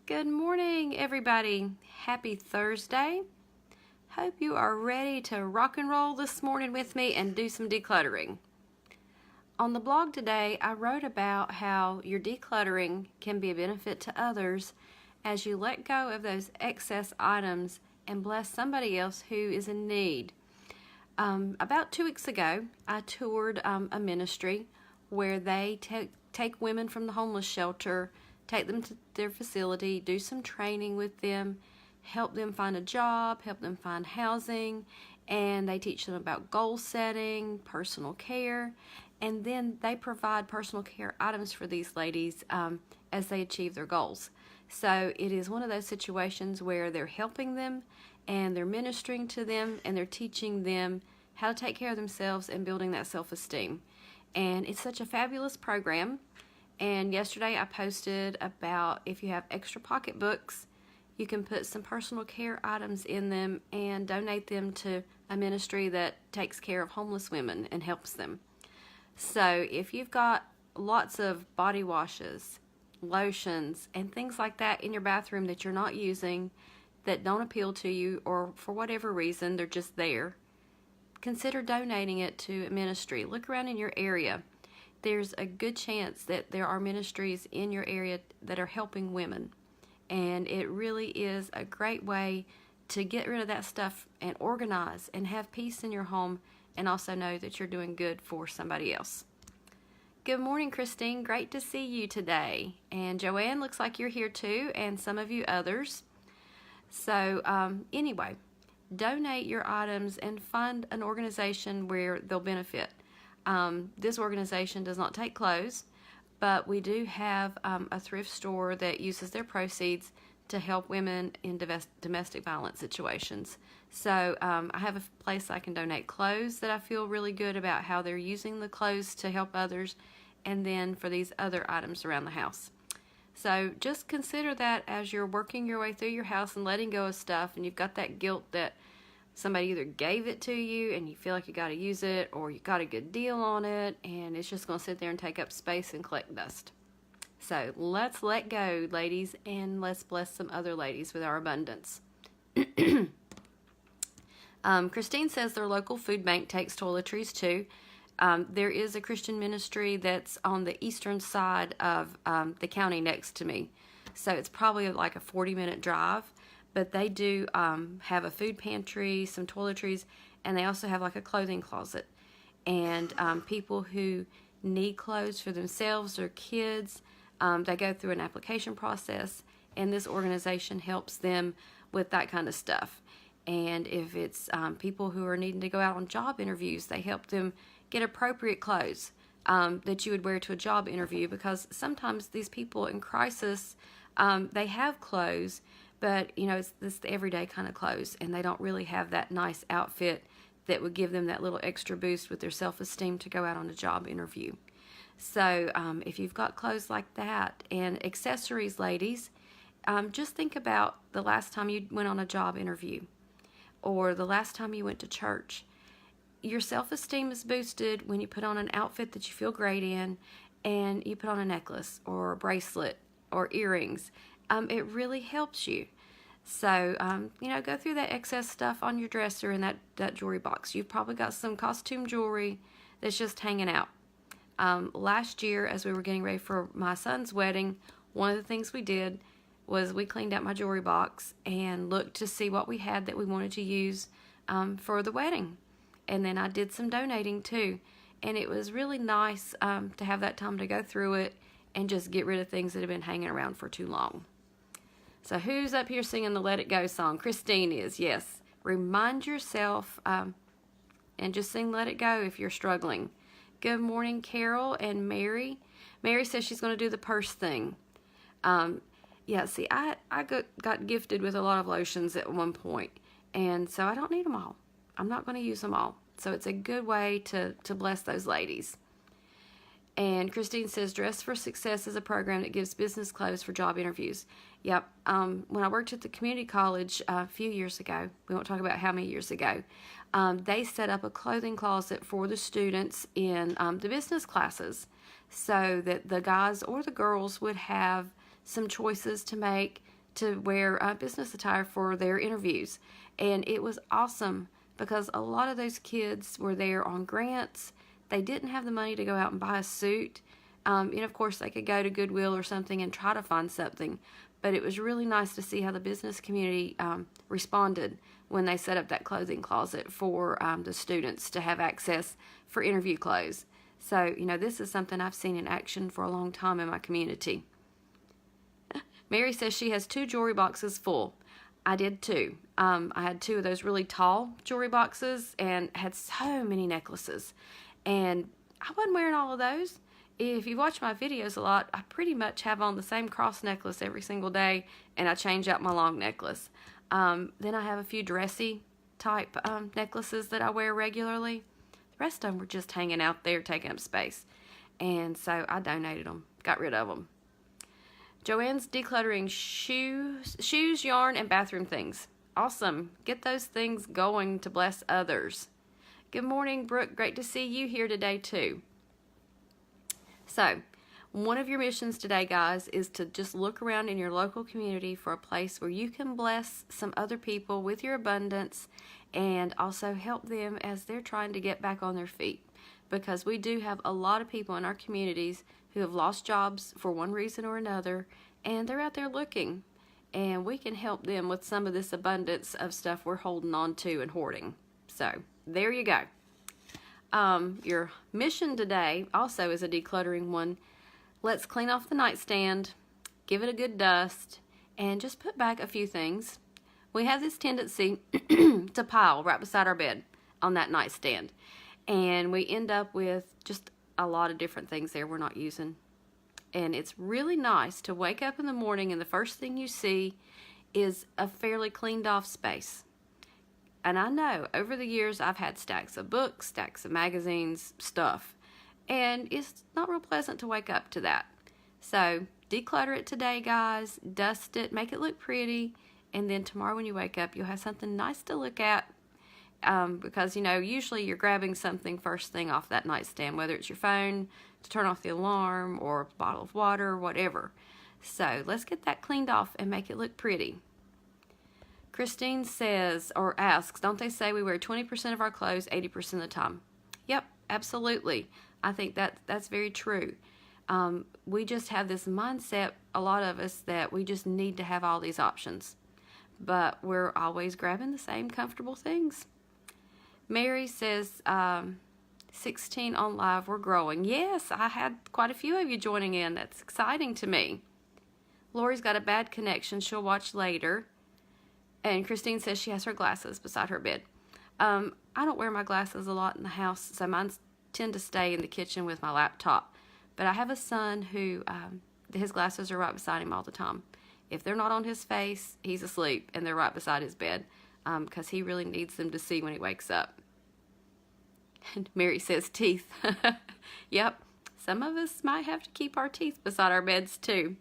Good morning, everybody. Happy Thursday. Hope you are ready to rock and roll this morning with me and do some decluttering. On the blog today, I wrote about how your decluttering can be a benefit to others as you let go of those excess items and bless somebody else who is in need. About 2 weeks ago, I toured a ministry where they take women from the homeless shelter, take them to their facility, do some training with them, help them find a job, help them find housing, and they teach them about goal setting, personal care, and then they provide personal care items for these ladies as they achieve their goals. So it is one of those situations where they're helping them and they're ministering to them and they're teaching them how to take care of themselves and building that self-esteem. And it's such a fabulous program. And yesterday I posted about if you have extra pocketbooks, you can put some personal care items in them and donate them to a ministry that takes care of homeless women and helps them. So if you've got lots of body washes, lotions, and things like that in your bathroom that you're not using, that don't appeal to you, or for whatever reason they're just there, consider donating it to a ministry. Look around in your area. There's a good chance that there are ministries in your area that are helping women. And it really is a great way to get rid of that stuff and organize and have peace in your home and also know that you're doing good for somebody else. Good morning, Christine. Great to see you today. And Joanne, looks like you're here too, and some of you others. So anyway, donate your items and fund an organization where they'll benefit. This organization does not take clothes, but we do have a thrift store that uses their proceeds to help women in domestic violence situations. So I have a place I can donate clothes that I feel really good about how they're using the clothes to help others, and then for these other items around the house. So just consider that as you're working your way through your house and letting go of stuff, and you've got that guilt that somebody either gave it to you and you feel like you got to use it, or you got a good deal on it and it's just going to sit there and take up space and collect dust. So let's let go, ladies, and let's bless some other ladies with our abundance. Christine says their local food bank takes toiletries too. There is a Christian ministry that's on the eastern side of the county next to me. So it's probably like a 40-minute drive. But they do have a food pantry, some toiletries, and they also have like a clothing closet. And people who need clothes for themselves or kids, they go through an application process, and this organization helps them with that kind of stuff. And if it's people who are needing to go out on job interviews, they help them get appropriate clothes that you would wear to a job interview, because sometimes these people in crisis, they have clothes, but you know, it's the everyday kind of clothes, and they don't really have that nice outfit that would give them that little extra boost with their self-esteem to go out on a job interview. So if you've got clothes like that and accessories, ladies, just think about the last time you went on a job interview or the last time you went to church. Your self-esteem is boosted when you put on an outfit that you feel great in, and you put on a necklace or a bracelet or earrings. It really helps you. So, you know, go through that excess stuff on your dresser in that jewelry box. You've probably got some costume jewelry that's just hanging out. Last year, as we were getting ready for my son's wedding, one of the things we did was we cleaned out my jewelry box and looked to see what we had that we wanted to use for the wedding. And then I did some donating too. And it was really nice to have that time to go through it and just get rid of things that have been hanging around for too long. So who's up here singing the Let It Go song? Christine is, yes. Remind yourself and just sing Let It Go if you're struggling. Good morning, Carol and Mary. Mary says she's going to do the purse thing. Yeah, see, I got gifted with a lot of lotions at one point, and so I don't need them all. I'm not going to use them all. So it's a good way to bless those ladies. And Christine says, Dress for Success is a program that gives business clothes for job interviews. Yep. When I worked at the community college a few years ago, we won't talk about how many years ago, they set up a clothing closet for the students in the business classes so that the guys or the girls would have some choices to make to wear business attire for their interviews. And it was awesome because a lot of those kids were there on grants. They didn't have the money to go out and buy a suit. And of course, they could go to Goodwill or something and try to find something. But it was really nice to see how the business community responded when they set up that clothing closet for the students to have access for interview clothes. So, this is something I've seen in action for a long time in my community. Mary says she has 2 jewelry boxes full. I did too. I had 2 of those really tall jewelry boxes and had so many necklaces. And I wasn't wearing all of those. If you watch my videos a lot, I pretty much have on the same cross necklace every single day, and I change out my long necklace. Then I have a few dressy type necklaces that I wear regularly. The rest of them were just hanging out there taking up space. And so I donated them, got rid of them. Joanne's decluttering shoes, yarn, and bathroom things. Awesome. Get those things going to bless others. Good morning, Brooke. Great to see you here today, too. So, one of your missions today, guys, is to just look around in your local community for a place where you can bless some other people with your abundance and also help them as they're trying to get back on their feet. Because we do have a lot of people in our communities who have lost jobs for one reason or another, and they're out there looking. And we can help them with some of this abundance of stuff we're holding on to and hoarding. So, there you go. Your mission today also is a decluttering one. Let's clean off the nightstand, give it a good dust, and just put back a few things. We have this tendency to pile right beside our bed on that nightstand. And we end up with just a lot of different things there we're not using. And it's really nice to wake up in the morning and the first thing you see is a fairly cleaned off space. And I know over the years I've had stacks of books, stacks of magazines, stuff. And it's not real pleasant to wake up to that. So declutter it today, guys. Dust it, make it look pretty. And then tomorrow when you wake up, you'll have something nice to look at. Because, usually you're grabbing something first thing off that nightstand, whether it's your phone to turn off the alarm or a bottle of water or whatever. So let's get that cleaned off and make it look pretty. Christine says or asks, don't they say we wear 20% of our clothes 80% of the time? Yep, absolutely. I think that's very true. We just have this mindset, a lot of us, that we just need to have all these options. But we're always grabbing the same comfortable things. Mary says, 16 on live, we're growing. Yes, I had quite a few of you joining in. That's exciting to me. Lori's got a bad connection. She'll watch later. And Christine says she has her glasses beside her bed. I don't wear my glasses a lot in the house, so mine tend to stay in the kitchen with my laptop. But I have a son who, his glasses are right beside him all the time. If they're not on his face, he's asleep, and they're right beside his bed because he really needs them to see when he wakes up. And Mary says teeth. Yep, some of us might have to keep our teeth beside our beds too.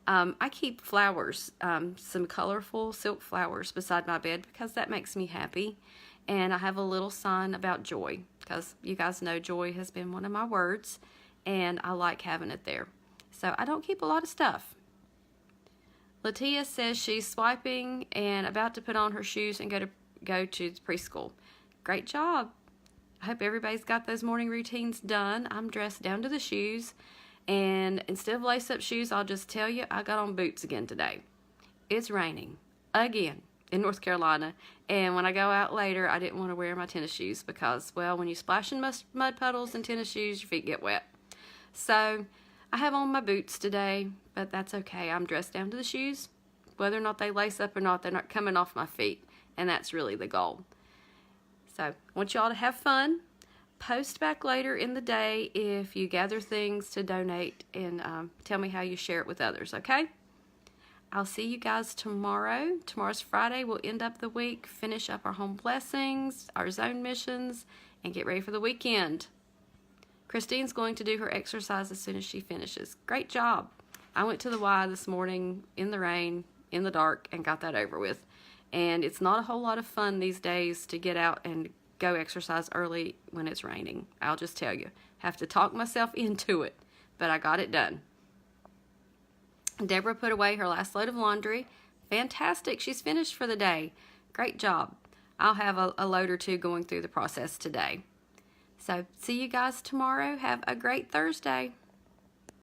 I keep flowers, some colorful silk flowers beside my bed because that makes me happy. And I have a little sign about joy because you guys know joy has been one of my words and I like having it there. So I don't keep a lot of stuff. Latia says she's swiping and about to put on her shoes and go to preschool. Great job. I hope everybody's got those morning routines done. I'm dressed down to the shoes. And instead of lace-up shoes, I'll just tell you, I got on boots again today. It's raining again in North Carolina. And when I go out later, I didn't want to wear my tennis shoes because, well, when you splash in mud puddles in tennis shoes, your feet get wet. So I have on my boots today, but that's okay. I'm dressed down to the shoes. Whether or not they lace up or not, they're not coming off my feet. And that's really the goal. So I want you all to have fun. Post back later in the day if you gather things to donate and tell me how you share it with others, okay? I'll see you guys tomorrow. Tomorrow's Friday. We'll end up the week, finish up our home blessings, our zone missions, and get ready for the weekend. Christine's going to do her exercise as soon as she finishes. Great job. I went to the Y this morning in the rain, in the dark, and got that over with. And it's not a whole lot of fun these days to get out and go exercise early when it's raining. I'll just tell you. Have to talk myself into it, but I got it done. Deborah put away her last load of laundry. Fantastic, she's finished for the day. Great job. I'll have a load or two going through the process today. So see you guys tomorrow. Have a great Thursday.